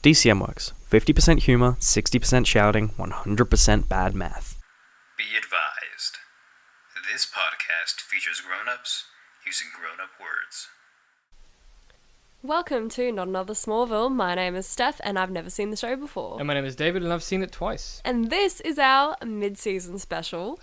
DCM.WORKS. 50% humor, 60% shouting, 100% bad math. Be advised. This podcast features grown-ups using grown-up words. Welcome to Not Another Smallville. My name is Steph, and I've never seen the show before. And my name is David, and I've seen it twice. And this is our mid-season special.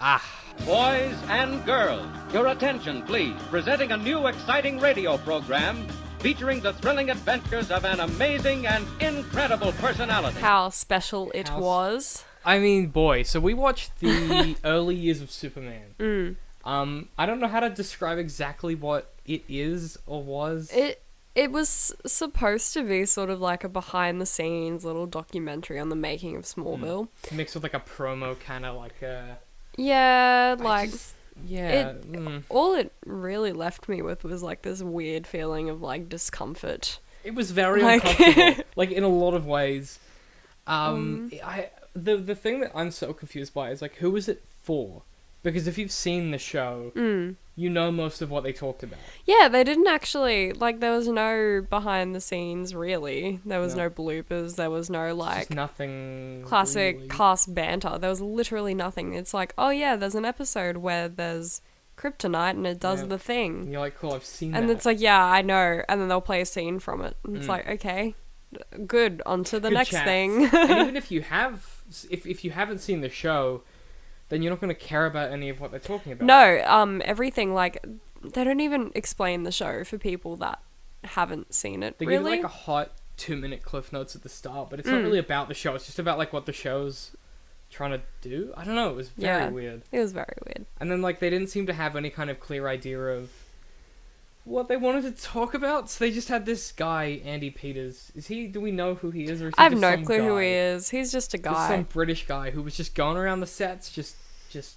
Boys and girls, your attention, please. Presenting a new exciting radio program featuring the thrilling adventures of an amazing and incredible personality. How special it was. I mean, boy, so we watched the early years of Superman. I don't know how to describe exactly what it is or was. It was supposed to be sort of like a behind-the-scenes little documentary on the making of Smallville. Mixed with like a promo kind of like a... Yeah, like... All it really left me with was like this weird feeling of like discomfort. It was very uncomfortable, like in a lot of ways. The thing that I'm so confused by is like, who is it for? Because if you've seen the show, you know most of what they talked about. Yeah, they didn't actually, like, there was no behind the scenes, really. There was no bloopers, there was no, like... Just nothing classic really. cast banter. There was literally nothing. It's like, oh yeah, there's an episode where there's kryptonite and it does the thing. And you're like, cool, I've seen and that. And it's like, yeah, I know. And then they'll play a scene from it. And it's like, okay, good, on to the next thing. And even if you have, if you haven't seen the show... then you're not going to care about any of what they're talking about. No, everything, like, they don't even explain the show for people that haven't seen it, They really. give, like, a hot 2-minute cliff notes at the start, but it's not really about the show. It's just about, like, what the show's trying to do. I don't know, it was very weird. It was very weird. And then, like, they didn't seem to have any kind of clear idea of what they wanted to talk about, so they just had this guy, Andy Peters. Do we know who he is, or is he I have just no some clue guy? who he is. He's just a guy. Just some British guy who was just going around the sets, just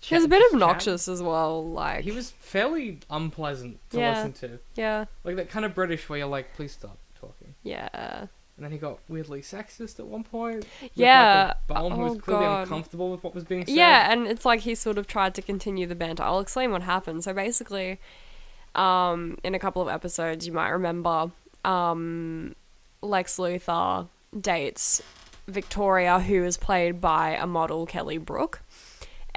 he was a bit obnoxious as well, like... He was fairly unpleasant to listen to. Yeah. Like, that kind of British where you're like, please stop talking. Yeah. And then he got weirdly sexist at one point. Yeah. With, like, a bum who was clearly uncomfortable with what was being said. Yeah, and it's like he sort of tried to continue the banter. I'll explain what happened. So basically, in a couple of episodes, you might remember, Lex Luthor dates Victoria, who is played by a model, Kelly Brook.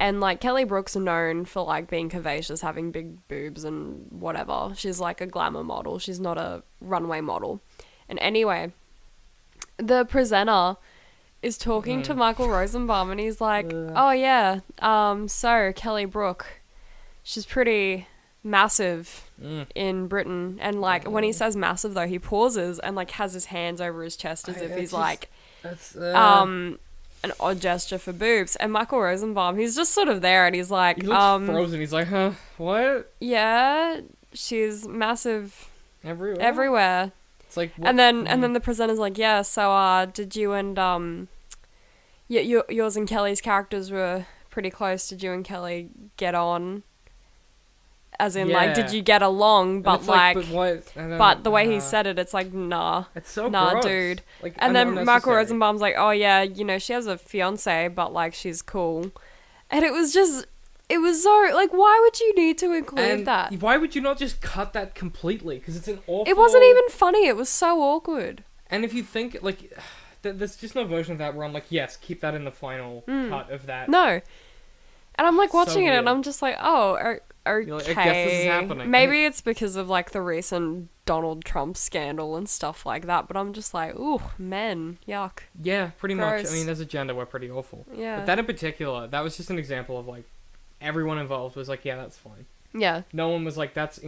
And, like, Kelly Brook's known for, like, being curvaceous, having big boobs and whatever. She's, like, a glamour model. She's not a runway model. And anyway, the presenter is talking to Michael Rosenbaum, and he's like, oh, yeah, so Kelly Brook, she's pretty massive in Britain. And, like, when he says massive, though, he pauses and, like, has his hands over his chest as if he's, like... an odd gesture for boobs. And Michael Rosenbaum, he's just sort of there, and he's like... He looks frozen. He's like, huh? What? Yeah, she's massive... Everywhere? It's like... What? And then the presenter's like, yeah, so, did you and, yours and Kelly's characters were pretty close. Did you and Kelly get on? As in, like, did you get along? But, like... But the way he said it, it's like, nah. It's so nah, gross. Dude. Like, and then Michael Rosenbaum's like, oh, yeah, you know, she has a fiance, but, like, she's cool. And it was just... It was so... Like, why would you need to include that? Why would you not just cut that completely? Because it's an awful... It wasn't even funny. It was so awkward. And if you think, like... There's just no version of that where I'm like, yes, keep that in the final cut of that. No. And I'm, like, watching it, weird. and I'm just like, oh... Okay. Like, I guess this is happening. Maybe it's because of, like, the recent Donald Trump scandal and stuff like that, but I'm just like, ooh, men, yuck. Yeah, pretty Gross. much. I mean, as a gender, we're pretty awful. Yeah. But that in particular, that was just an example of, like, everyone involved was like, yeah, that's fine. Yeah. No one was like, that's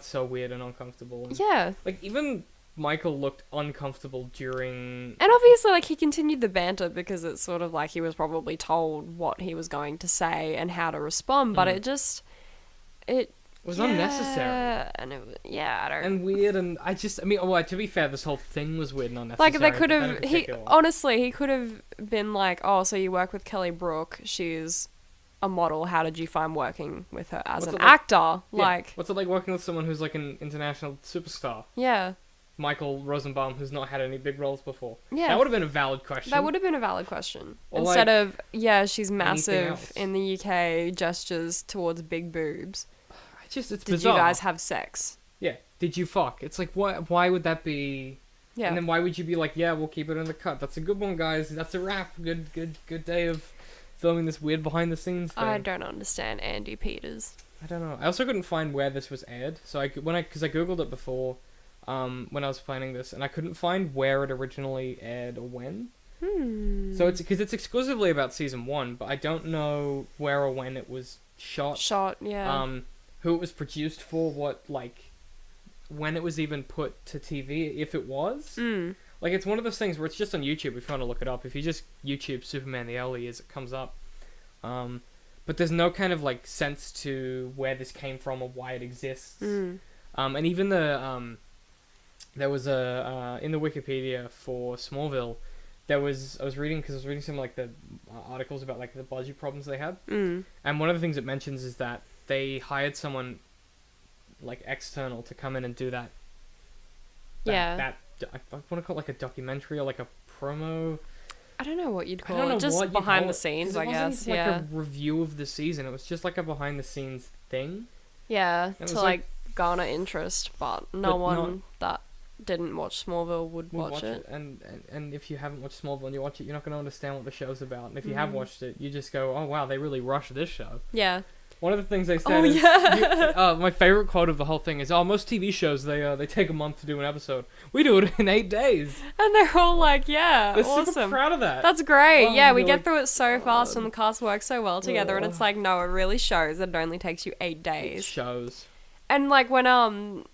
so weird and uncomfortable. And, yeah. Like, even Michael looked uncomfortable during... And obviously, like, he continued the banter because it's sort of like he was probably told what he was going to say and how to respond, but it was unnecessary. And I don't... And weird, and to be fair, this whole thing was weird and unnecessary. Like, they could have... He could have been like, oh, so you work with Kelly Brook, she's a model, how did you find working with her as an actor? Like... What's it like working with someone who's, like, an international superstar? Yeah. Michael Rosenbaum, who's not had any big roles before. Yeah. That would have been a valid question. Or instead of, yeah, she's massive in the UK, gestures towards big boobs. It's Did bizarre. you guys have sex? Yeah. Did you fuck? It's like, why would that be... Yeah. And then why would you be like, yeah, we'll keep it in the cut. That's a good one, guys. That's a wrap. Good day of filming this weird behind-the-scenes thing. I don't understand Andy Peters. I don't know. I also couldn't find where this was aired. So because I googled it before, when I was planning this, and I couldn't find where it originally aired or when. So it's because it's exclusively about season 1, but I don't know where or when it was shot. Yeah. Who it was produced for, when it was even put to TV, if it was. Like, it's one of those things where it's just on YouTube if you want to look it up. If you just YouTube Superman the Early Years, it comes up. But there's no kind of, like, sense to where this came from or why it exists. And even there was in the Wikipedia for Smallville, I was reading some, like, the articles about, like, the budget problems they had. And one of the things it mentions is that they hired someone, like, external to come in and do that. I want to call it, like, a documentary or, like, a promo. I don't know what you'd call it. Just behind the scenes, I guess. Like a review of the season. It was just like a behind the scenes thing. Yeah, to like garner interest, but no one that didn't watch Smallville would watch it. And if you haven't watched Smallville and you watch it, you're not going to understand what the show's about. And if you have watched it, you just go, "Oh wow, they really rushed this show." Yeah. One of the things they said is, my favorite quote of the whole thing is, most TV shows, they take a month to do an episode. We do it in 8 days. And they're all like, yeah, they're awesome. super proud of that. That's great. Yeah, we get through it so fast and the cast works so well together. And it's like, no, it really shows that it only takes you 8 days. It shows. And like when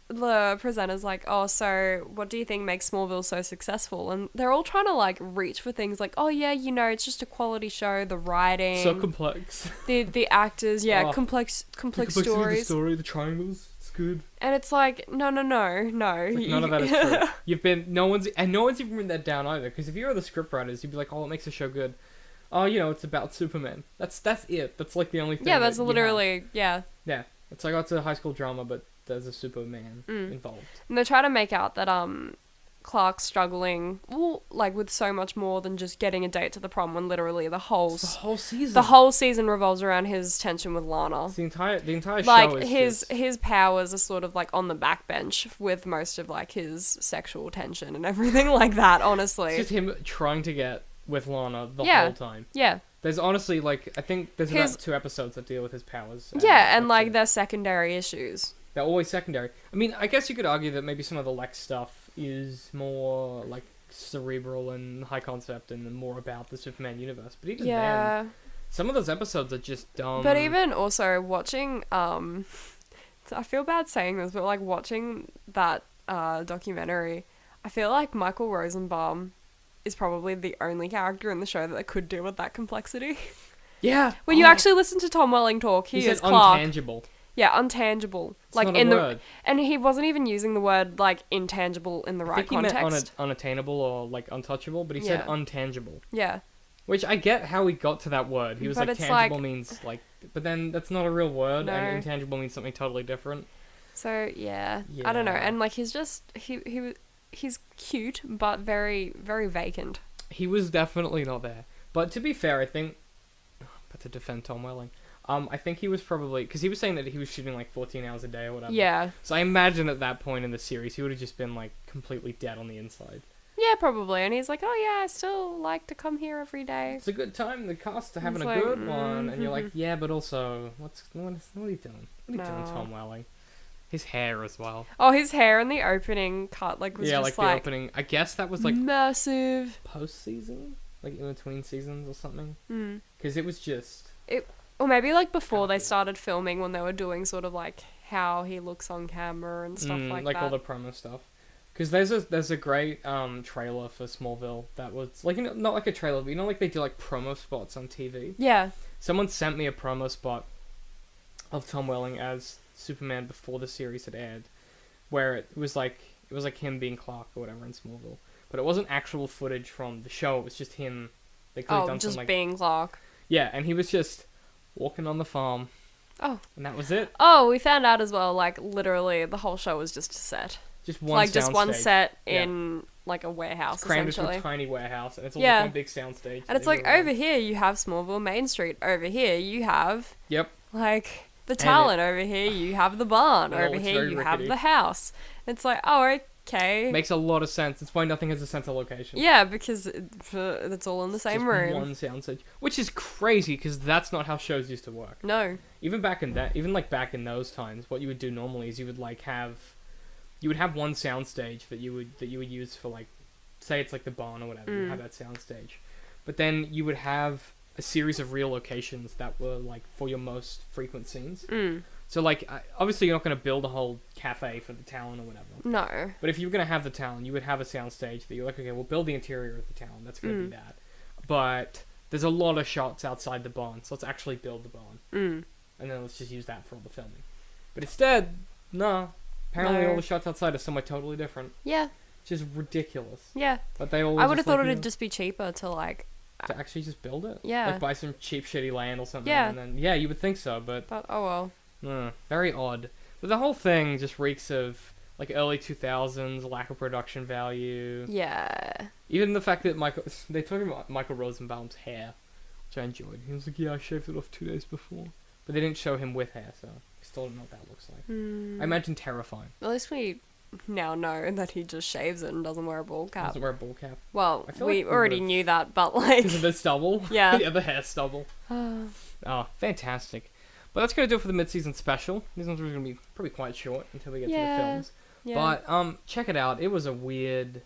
the presenter's like, oh, so what do you think makes Smallville so successful? And they're all trying to like reach for things like, oh yeah, it's just a quality show, the writing, so complex, the actors, complex stories, the story, the triangles, it's good. And it's like, no, Like, none of that is true. No one's even written that down either, because if you were the scriptwriters, you'd be like, oh, what makes a show good? Oh, it's about Superman. That's it. That's like the only thing. Yeah, that's literally Yeah, it's like, it's a high school drama, but there's a Superman involved. And they try to make out that Clark's struggling, like with so much more than just getting a date to the prom, when literally the whole season revolves around his tension with Lana. The entire show like is his powers are sort of like on the backbench with most of like his sexual tension and everything like that. Honestly, it's just him trying to get with Lana the whole time. Yeah. There's honestly, like, I think there's about 2 episodes that deal with his powers. And like their secondary issues. They're always secondary. I mean, I guess you could argue that maybe some of the Lex stuff is more, like, cerebral and high concept and more about the Superman universe. But even then, some of those episodes are just dumb. But even also watching, I feel bad saying this, but, like, watching that documentary, I feel like Michael Rosenbaum is probably the only character in the show that could deal with that complexity. Yeah. When you actually listen to Tom Welling talk, he is Clark. Intangible. Yeah, untangible. It's like not a word. And he wasn't even using the word like intangible in the right context. He meant unattainable or like untouchable, but he said untangible. Yeah. Which I get how he got to that word. He was like, tangible means like, but then that's not a real word, and intangible means something totally different. So yeah, I don't know. And like he's just he's cute, but very very vacant. He was definitely not there. But to be fair, I think, but to defend Tom Welling. I think he was probably... Because he was saying that he was shooting, like, 14 hours a day or whatever. Yeah. So I imagine at that point in the series, he would have just been, like, completely dead on the inside. Yeah, probably. And he's like, oh, yeah, I still like to come here every day. It's a good time. The cast are having a good one. And you're like, yeah, but also... What are you doing? What are you doing, Tom Welling? His hair as well. Oh, his hair in the opening cut, like, was just the opening... I guess that was, like... Massive. Post-season? Like, in between seasons or something? Because it was just... Or maybe, like, before they started filming, when they were doing sort of, like, how he looks on camera and stuff like that. Like, all the promo stuff. Because there's a great trailer for Smallville that was, like, not like a trailer, but like they do, like, promo spots on TV. Yeah. Someone sent me a promo spot of Tom Welling as Superman before the series had aired, where it was like him being Clark or whatever in Smallville. But it wasn't actual footage from the show, it was just him. They could have done just some, like, being Clark. Yeah, and he was just... walking on the farm. Oh. And that was it. Oh, we found out as well, like, literally, the whole show was just a set. Just one like, just one soundstage. Set in, like, a warehouse, crammed essentially. into a tiny warehouse, and it's all like one big soundstage. And it's like, over here you have Smallville Main Street. Over here you have... Yep. Like... the talent. Over here, you have the barn. It all Over looks here, very you have rickety. the house. It's like, oh, okay. Makes a lot of sense. It's why nothing has a sense of location. Yeah, because it's all in the same Just room. one soundstage, which is crazy because that's not how shows used to work. No. Even back in those times, what you would do normally is you would have one soundstage that you would use for like, say it's like the barn or whatever. You have that soundstage, but then you would have a series of real locations that were like for your most frequent scenes. So like, obviously you're not going to build a whole cafe for the town or whatever. No. But if you were going to have the town, you would have a soundstage that you're like, okay, we'll build the interior of the town. That's going to be that. But there's a lot of shots outside the barn, so let's actually build the barn. And then let's just use that for all the filming. But instead, no. Apparently No. all the shots outside are somewhere totally different. Yeah. Which is ridiculous. Yeah. But they all I would have thought like, it'd just be cheaper to like. to actually just build it. Yeah. Like buy some cheap shitty land or something. Yeah. And then, yeah, you would think so, but Oh well. very odd. But the whole thing just reeks of like early 2000s, lack of production value. Yeah. Even the fact that they talk about Michael Rosenbaum's hair, which I enjoyed. He was like, yeah, I shaved it off 2 days before. But they didn't show him with hair, so I still don't know what that looks like. I imagine terrifying. At least we now know that he just shaves it and doesn't wear a ball cap. Doesn't wear a ball cap. Well, I feel we like we already would've- knew that, but like. Because of the stubble? Yeah. Yeah, the hair stubble. Oh, fantastic. But that's going to do it for the mid-season special. These ones are going to be probably quite short until we get to the films. Yeah. But check it out. It was a weird,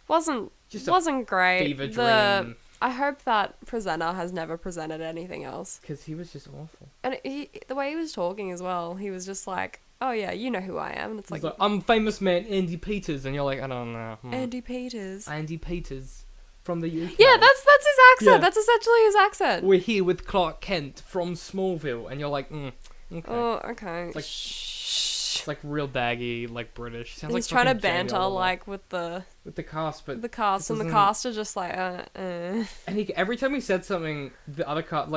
wasn't just a wasn't great. fever dream. I hope that presenter has never presented anything else. Because he was just awful. And the way he was talking as well, he was just like, "Oh yeah, you know who I am." And it's He's like, like, I'm famous man Andy Peters. And you're like, I don't know. Andy Peters. Andy Peters from the UK. Yeah, that's his accent. Yeah. That's essentially his accent. We're here with Clark Kent from Smallville. And you're like, okay. Oh, okay. It's like- Shh. It's like real daggy, like British. Sounds He's like trying to fucking Jamie banter Oliver. like with the cast, but cast, it and the doesn't- cast are just like, And every time he said something, the other cast,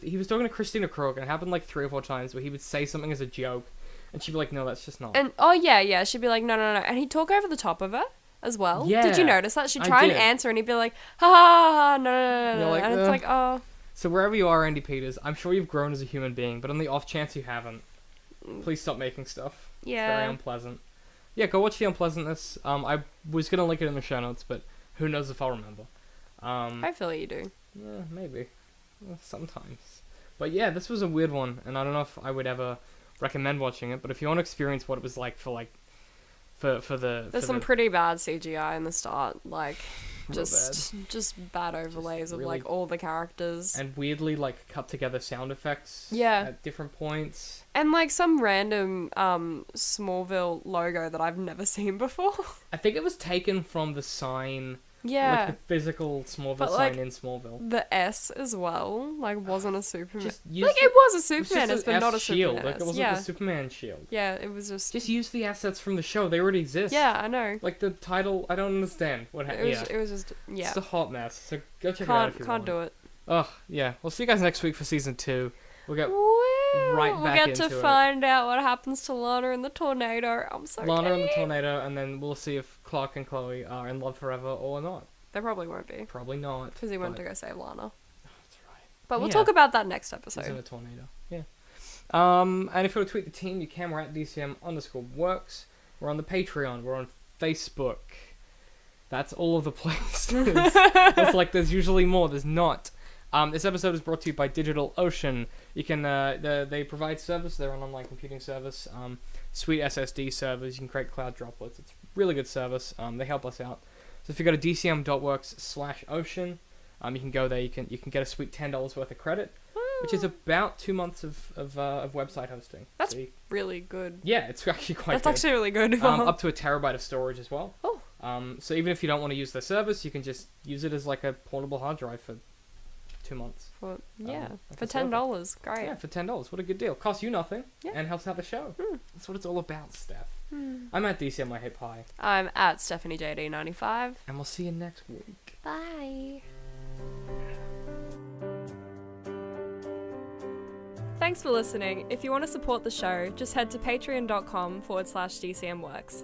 he was talking to Christina Krug, and it happened like 3 or 4 times where he would say something as a joke, and she'd be like, "No, that's just not." And oh yeah, she'd be like, no, and he'd talk over the top of her as well. Yeah, Did you notice that? She'd I try and did. answer, and he'd be like, ha ha ha, no, You're like, and it's like, oh, So wherever you are, Andy Peters, I'm sure you've grown as a human being, but on the off chance you haven't, please stop making stuff. It's very yeah, unpleasant. Yeah, go watch The Unpleasantness. I was gonna link it in the show notes, but who knows if I'll remember. hopefully you do. Yeah, maybe. Sometimes. But yeah, this was a weird one, and I don't know if I would ever recommend watching it, but if you want to experience what it was like for There's some pretty bad CGI in the start, like Real just bad overlays of really- like all the characters. and weirdly like cut together sound effects Yeah. at different points. And like some random Smallville logo that I've never seen before. I think it was taken from the sign, Yeah. like the physical Smallville But, sign like, in Smallville. The S as well, like wasn't a Superman. Just use Like it was a It was Superman just S, but an not a S shield. Superman Like S. it wasn't Yeah. the Superman shield. Yeah, it was just. Just use the assets from the show. They already exist. Yeah, I know. Like the title, I don't understand what happened. It was just yeah. It's a hot mess. So go check it out if you Can't want. do it. Oh yeah, we'll see you guys next week for season 2. We'll get right We'll back get to into it. find out what happens to Lana and the tornado. I'm so Lana and the excited. tornado, and then we'll see if Clark and Chloe are in love forever or not. They probably won't be Probably not. because he went but- to go save Lana. That's right. But we'll Yeah. talk about that next He's in episode. a tornado. Yeah. And if you want to tweet the team, you can. We're at DCM_works. We're on the Patreon. We're on Facebook. That's all of the places. It's like there's usually more. There's not. This episode is brought to you by DigitalOcean. You can they provide service. They're an online computing service. Sweet SSD servers. You can create cloud droplets. It's really good service. They help us out. So if you go to DCM.WORKS/Ocean, you can go there. You can get a sweet $10 worth of credit, which is about 2 months of website hosting. That's So really good. yeah, it's actually quite That's good. actually really good. Up to a terabyte of storage as well. Oh. So even if you don't want to use their service, you can just use it as like a portable hard drive for 2 months. For, yeah, like for a server. $10. Great. Yeah, for $10. What a good deal. Costs you nothing Yeah. and helps out the show. That's what it's all about, Steph. Hmm. I'm at DCM My Hip High, I'm at StephanieJD95. and we'll see you next week. Bye. Thanks for listening. If you want to support the show, just head to patreon.com/DCMWorks.